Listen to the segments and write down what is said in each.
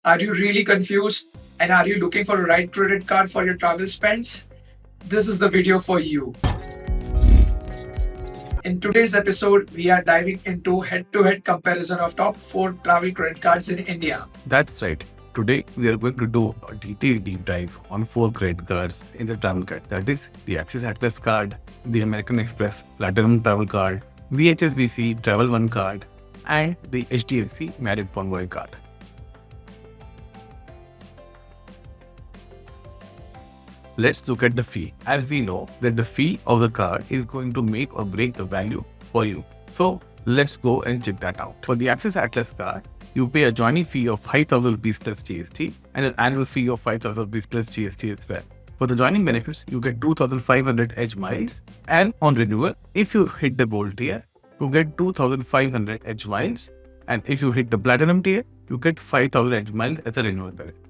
Are you really confused? And are you looking for a right credit card for your travel spends? This is the video for you. In today's episode, we are diving into head-to-head comparison of top 4 travel credit cards in India. That's right. Today, we are going to do a detailed deep dive on 4 credit cards in the travel card. That is the Access Atlas card, the American Express Platinum Travel card, the HSBC Travel One card, and the HDFC Marriott Bonvoy card. Let's look at the fee. As we know that the fee of the card is going to make or break the value for you. So let's go and check that out. For the Access Atlas card, you pay a joining fee of 5,000 rupees plus GST and an annual fee of 5,000 rupees plus GST as well. For the joining benefits, you get 2,500 edge miles, and on renewal, if you hit the gold tier, you get 2,500 edge miles, and if you hit the platinum tier, you get 5,000 edge miles as a renewal benefit.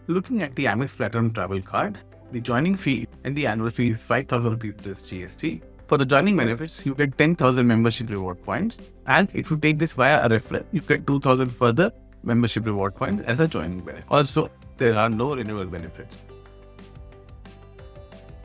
Looking at the Amex Platinum Travel card, the joining fee and the annual fee is 5,000 rupees plus GST. For the joining benefits, you get 10,000 membership reward points, and if you take this via a referral, you get 2,000 further membership reward points as a joining benefit. Also, there are no renewal benefits.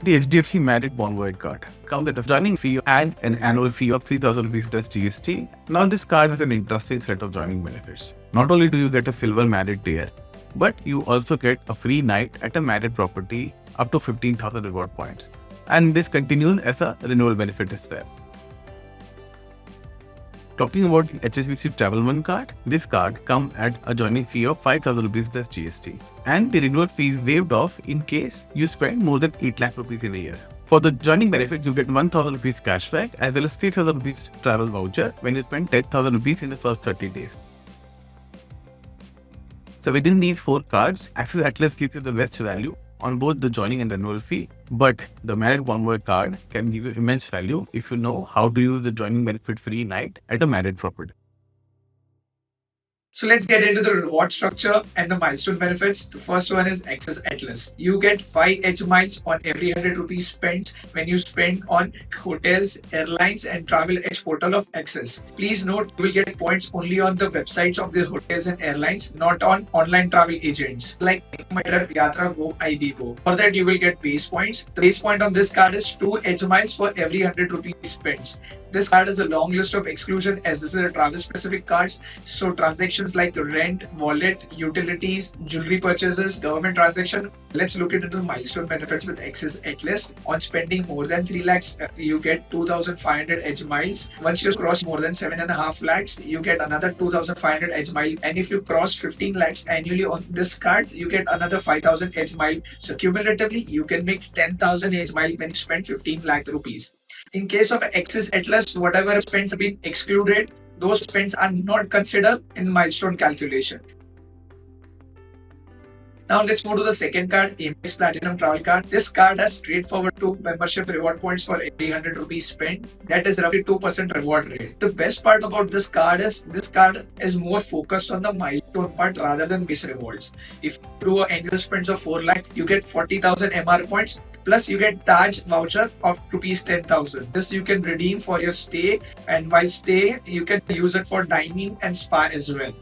The HDFC Marriott Bonvoy card comes at a joining fee and an annual fee of 3,000 rupees plus GST. Now, this card has an interesting set of joining benefits. Not only do you get a silver Marriott tier, but you also get a free night at a Marriott property up to 15,000 reward points. And this continues as a renewal benefit as well. Talking about the HSBC Travel One card, this card comes at a joining fee of 5,000 rupees plus GST. And the renewal fee is waived off in case you spend more than 8 lakh rupees in a year. For the joining benefit, you get 1,000 rupees cashback as well as 3,000 rupees travel voucher when you spend 10,000 rupees in the first 30 days. So within these 4 cards, Access Atlas gives you the best value on both the joining and annual fee, but the Marriott Bonvoy card can give you immense value if you know how to use the joining benefit free night at a Marriott property. So let's get into the reward structure and the milestone benefits. The first one is Access Atlas. You get 5 H miles on every 100 rupees spent when you spend on hotels, airlines, and travel H portal of Access. Please note, you will get points only on the websites of the hotels and airlines, not on online travel agents like MakeMyTrip and Yatra, Go, IBGO. For that, you will get base points. The base point on this card is 2 H miles for every 100 rupees spent. This card has a long list of exclusion as this is a travel specific cards. So transactions like rent, wallet, utilities, jewelry purchases, government transaction. Let's look into the milestone benefits with Access Atlas. On spending more than 3 lakhs, you get 2,500 edge miles. Once you cross more than 7.5 lakhs, you get another 2,500 edge mile. And if you cross 15 lakhs annually on this card, you get another 5,000 edge mile. So cumulatively, you can make 10,000 edge mile when you spend 15 lakh rupees. In case of Access Atlas, whatever spends have been excluded, those spends are not considered in milestone calculation. Now let's move to the second card, Amex Platinum Travel card. This card has straightforward 2 membership reward points for every 100 rupees spent. That is roughly 2% reward rate. The best part about this card is more focused on the milestone part rather than base rewards. If you do an annual spends of 4 lakh, you get 40,000 MR points. Plus, you get Taj voucher of rupees 10,000. This you can redeem for your stay, and while stay, you can use it for dining and spa as well.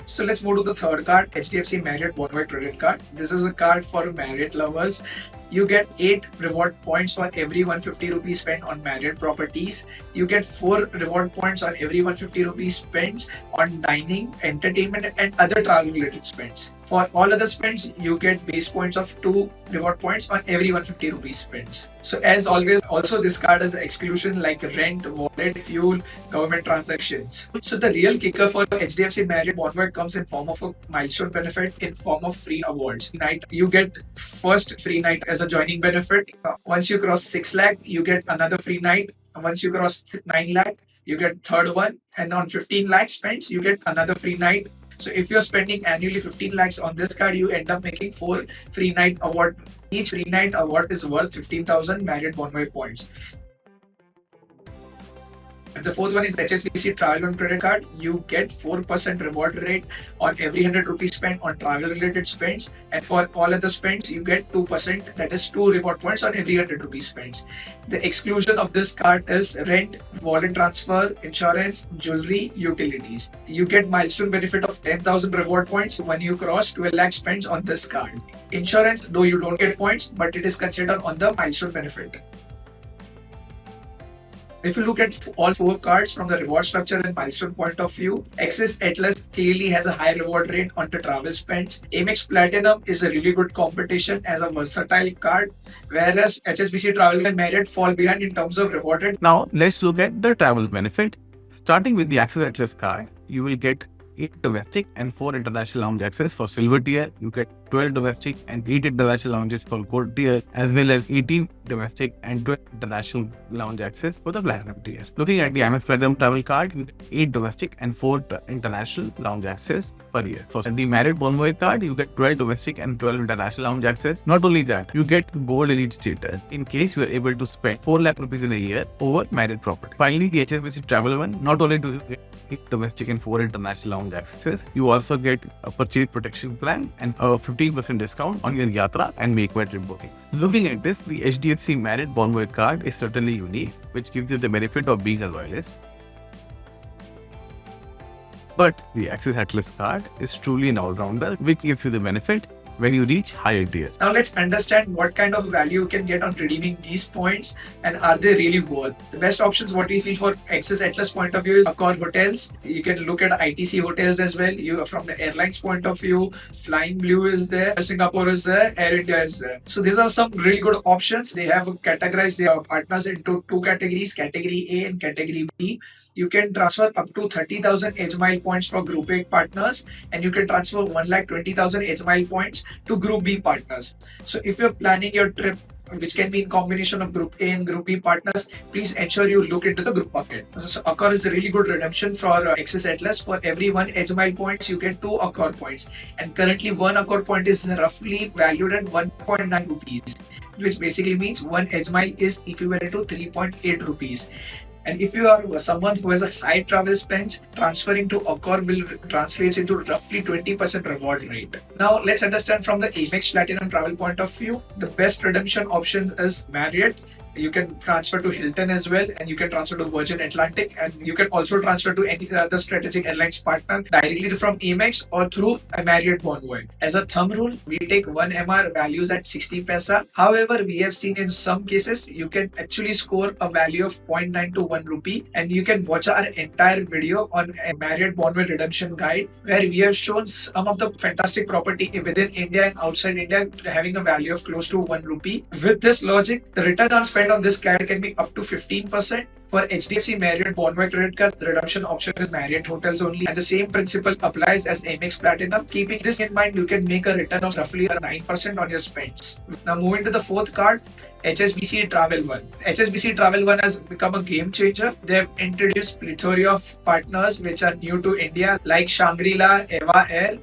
So let's move to the third card, HDFC Marriott Bonvoy credit card. This is a card for Marriott lovers. You get 8 reward points for every 150 rupees spent on Marriott properties. You get 4 reward points on every 150 rupees spent on dining, entertainment, and other travel related spends. For all other spends, you get base points of 2 reward points on every 150 rupees spends. So as always, also this card has exclusion like rent, wallet, fuel, government transactions. So the real kicker for HDFC Marriott Bonvoy comes in form of a milestone benefit in form of free awards. Night, you get first free night as a joining benefit. Once you cross 6 lakh, you get another free night. Once you cross 9 lakh, you get third one. And on 15 lakh spends, you get another free night. So if you're spending annually 15 lakhs on this card, you end up making 4 free night award. Each free night award is worth 15,000 Marriott Bonvoy points. The fourth one is HSBC Travel One Credit Card. You get 4% reward rate on every 100 rupees spent on travel related spends, and for all other spends you get 2%, that is 2 reward points on every 100 rupees spends. The exclusion of this card is rent, wallet transfer, insurance, jewelry, utilities. You get milestone benefit of 10,000 reward points when you cross 12 lakh spends on this card. Insurance, though you don't get points, but it is considered on the milestone benefit. If you look at all 4 cards from the reward structure and milestone point of view, Access Atlas clearly has a high reward rate on the travel spends. Amex Platinum is a really good competition as a versatile card, whereas HSBC Travel and Marriott fall behind in terms of reward rate. Now, let's look at the travel benefit. Starting with the Access Atlas card, you will get 8 domestic and 4 international lounge access for silver tier. You get 12 domestic and 8 international lounges for gold tier, as well as 18 domestic and 12 international lounge access for the platinum tier. Looking at the Amex Platinum Travel card, you get 8 domestic and 4 international lounge access per year. For the Marriott Bonvoy card, you get 12 domestic and 12 international lounge access. Not only that, you get gold elite status in case you are able to spend 4 lakh rupees in a year over Marriott property. Finally, the HSBC Travel One, not only do you get 8 domestic and 4 international lounge access, you also get a purchase protection plan and a 15% discount on your Yatra and MakeMyTrip bookings. Looking at this, the HDFC Marriott Bonvoy card is certainly unique, which gives you the benefit of being a loyalist. But the Access Atlas card is truly an all-rounder, which gives you the benefit when you reach higher tiers. Now let's understand what kind of value you can get on redeeming these points and are they really worth. The best options what we feel for Access Atlas point of view is Accor hotels. You can look at ITC hotels as well. You from the airlines point of view, Flying Blue is there, Singapore is there, Air India is there. So these are some really good options. They have categorized their partners into 2 categories, category A and category B. You can transfer up to 30,000 Edge Mile points for Group A partners, and you can transfer 1,20,000 Edge Mile points to Group B partners. So if you're planning your trip, which can be in combination of Group A and Group B partners, please ensure you look into the group bucket. So Accor is a really good redemption for Access Atlas. For every 1 Edge Mile points, you get 2 Accor points. And currently 1 Accor point is roughly valued at 1.9 rupees, which basically means 1 Edge Mile is equivalent to 3.8 rupees. And if you are someone who has a high travel spend, transferring to Accor will translate into roughly 20% reward rate. Now let's understand from the Amex Platinum Travel point of view, the best redemption options is Marriott. You can transfer to Hilton as well, and you can transfer to Virgin Atlantic, and you can also transfer to any other strategic airlines partner directly from Amex or through a Marriott Bonvoy. As a thumb rule, we take 1 MR values at 60 paisa. However, we have seen in some cases you can actually score a value of 0.9 to 1 rupee, and you can watch our entire video on a Marriott Bonvoy redemption guide where we have shown some of the fantastic property within India and outside India having a value of close to 1 rupee. With this logic, the return on spend on this card can be up to 15%. For HDFC Marriott Bonvoy credit card, the redemption option is Marriott hotels only, and the same principle applies as Amex Platinum. Keeping this in mind, you can make a return of roughly 9% on your spends. Now moving to the fourth card, HSBC Travel One. HSBC Travel One has become a game changer. They have introduced plethora of partners which are new to India, like Shangri-La, Eva Air.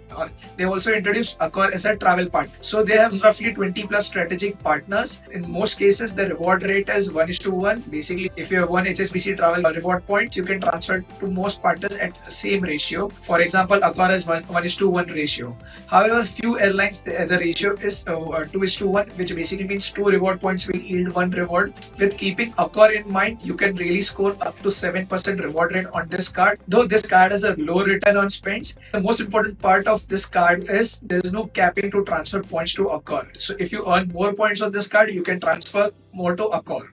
They also introduced Accor as a travel partner. So they have roughly 20 plus strategic partners. In most cases, the reward rate is 1:1. Basically, if you have one HSBC Travel reward points, you can transfer to most partners at the same ratio. For example, Accor has 1:1 ratio. However, few airlines, the ratio is 2:1, which basically means 2 reward points will yield 1 reward. With keeping Accor in mind, you can really score up to 7% reward rate on this card. Though this card has a low return on spends, the most important part of this card is there is no capping to transfer points to Accor. So if you earn more points on this card, you can transfer more to Accor.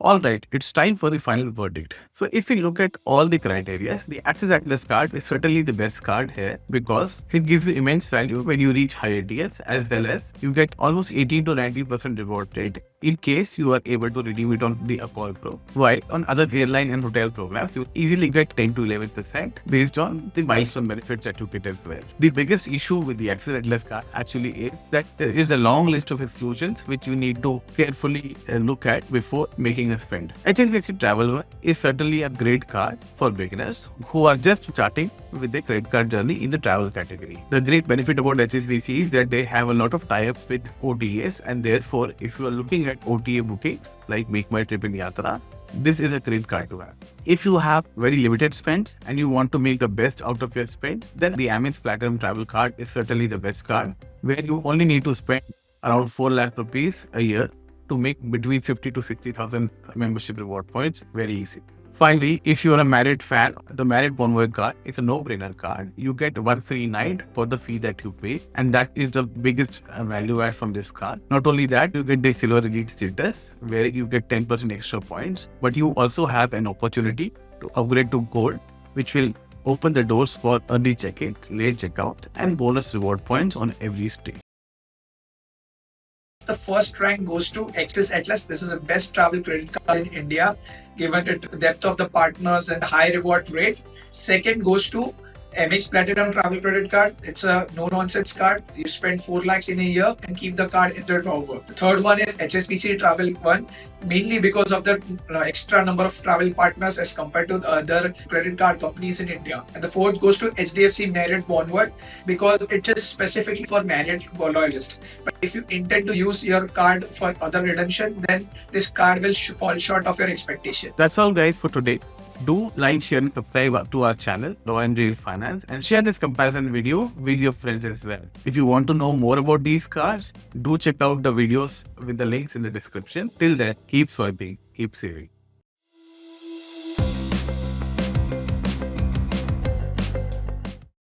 Alright, it's time for the final verdict. So if we look at all the criteria, the Access Atlas card is certainly the best card here because it gives you immense value when you reach higher tiers, as well as you get almost 18 to 19% reward rate in case you are able to redeem it on the Accor Pro. While on other airline and hotel programs, you easily get 10 to 11% based on the milestone benefits that you get as well. The biggest issue with the Access Atlas card actually is that there is a long list of exclusions which you need to carefully look at before making a spend. HSBC Travel One is certainly a great card for beginners who are just starting with their credit card journey in the travel category. The great benefit about HSBC is that they have a lot of tie-ups with OTAs, and therefore if you are looking at OTA bookings like MakeMyTrip and Yatra, this is a great card to have. If you have very limited spends and you want to make the best out of your spends, then the Amex Platinum Travel card is certainly the best card, where you only need to spend around 4 lakh rupees a year to make between 50 to 60,000 membership reward points very easy. Finally, if you're a Marriott fan, the Marriott Bonvoy card is a no-brainer card. You get one free night for the fee that you pay, and that is the biggest value add from this card. Not only that, you get the Silver Elite status, where you get 10% extra points, but you also have an opportunity to upgrade to Gold, which will open the doors for early check-in, late checkout, and bonus reward points on every stay. The first rank goes to Access Atlas. This is the best travel credit card in India, given the depth of the partners and high reward rate. Second goes to Amex Platinum Travel Credit Card. It's a no-nonsense card. You spend 4 lakhs in a year and keep the card in the drawer. The third one is HSBC Travel One, mainly because of the extra number of travel partners as compared to the other credit card companies in India. And the fourth goes to HDFC Marriott Bonvoy, because it is specifically for Marriott loyalists. But if you intend to use your card for other redemption, then this card will fall short of your expectation. That's all, guys, for today. Do like, share, and subscribe to our channel, Raw and Real Finance, and share this comparison video with your friends as well. If you want to know more about these cards, do check out the videos with the links in the description. Till then, keep swiping, keep saving.